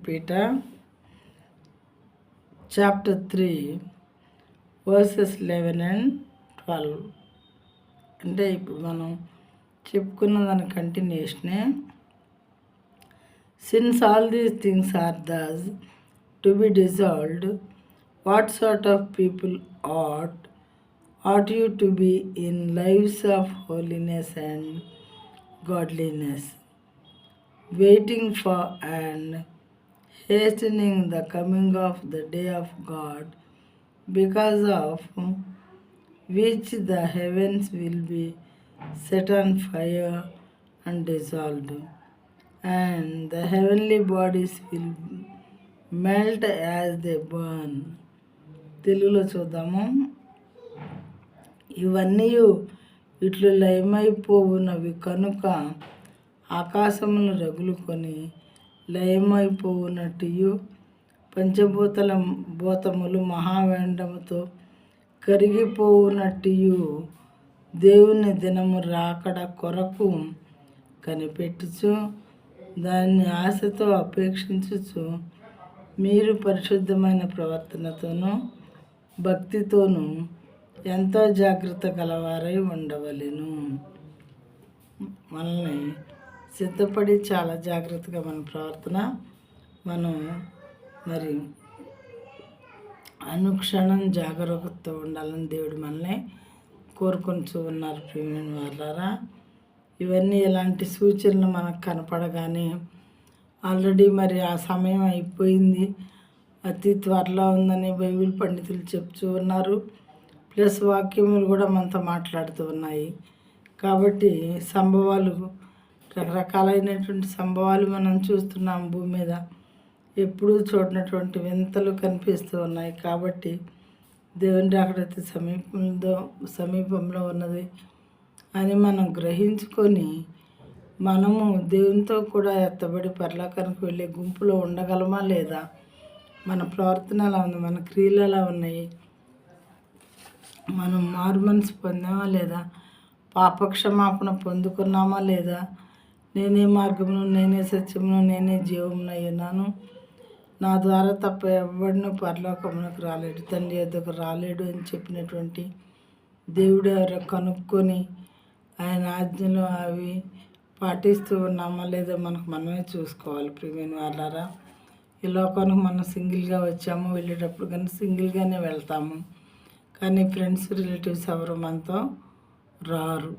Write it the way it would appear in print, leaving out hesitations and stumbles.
Peter chapter 3 verses 11 and 12 అంటే ఇప్పుడు మనం చెప్పుకున్న దాని కంటిన్యూషనే. Since all these things are thus to be dissolved, what sort of people ought you to be in lives of holiness and godliness, waiting for and hastening the coming of the day of God, because of which the heavens will be set on fire and dissolved, and the heavenly bodies will melt as they burn. తెలుగులో చూద్దాము. ఇవన్నీ ఇట్లు లయమైపోవునవి కనుక ఆకాశమును రగులుకొని లయమైపోవునట్టు భూతములు మహావేండముతో కరిగిపోవునట్టు దేవుని దినము రాకడ కొరకు కనిపెట్టుచు దాన్ని ఆశతో అపేక్షించుచు మీరు పరిశుద్ధమైన ప్రవర్తనతోనూ భక్తితోనూ ఎంతో జాగ్రత్త గలవారై ఉండవలెను. మనల్ని సిద్ధపడి చాలా జాగ్రత్తగా మన ప్రవర్తన మనం మరి అనుక్షణం జాగ్రత్తతో ఉండాలని దేవుడు మనల్ని కోరుకుంటూ ఉన్నారు. ప్రియమైన వాళ్ళారా, ఇవన్నీ ఇలాంటి సూచనలు మనకు కనపడగానే ఆల్రెడీ మరి ఆ సమయం అయిపోయింది, అతి త్వరలో ఉందని బైబిల్ పండితులు చెప్తూ ఉన్నారు. ప్లస్ వాక్యములు కూడా మనతో మాట్లాడుతూ ఉన్నాయి. కాబట్టి రకరకాలైనటువంటి సంభవాలు మనం చూస్తున్నాం. భూమి మీద ఎప్పుడూ చూడనటువంటి వింతలు కనిపిస్తూ ఉన్నాయి. కాబట్టి దేవుని రాకడైతే సమీపంలో ఉన్నది అని మనం గ్రహించుకొని మనము దేవునితో కూడా ఎత్తబడి పరలోకానికి వెళ్ళే గుంపులో ఉండగలమా లేదా? మన ప్రవర్తన ఎలా ఉంది? మన క్రియలు ఎలా ఉన్నాయి? మనం మారుమనసు పొందామా లేదా? పాపక్షమాపణ పొందుకున్నామా లేదా? నేనే మార్గమును, నేనే సత్యమును, నేనే జీవమునై ఉన్నాను, నా ద్వారా తప్ప ఎవరిని పరలోకమునకు రాలేడు, తండ్రి యొద్దకు రాలేడు అని చెప్పినటువంటి దేవుడు ఎవరో కనుక్కొని ఆయన ఆజ్ఞలు అవి పాటిస్తూ ఉన్నామా లేదా మనకు మనమే చూసుకోవాలి. ప్రియమైన వాళ్ళారా, ఈ లోకానికి మనం సింగిల్గా వచ్చాము, వెళ్ళేటప్పుడు కానీ సింగిల్గానే వెళ్తాము. కానీ ఫ్రెండ్స్ రిలేటివ్స్ ఎవరు మనతో రారు.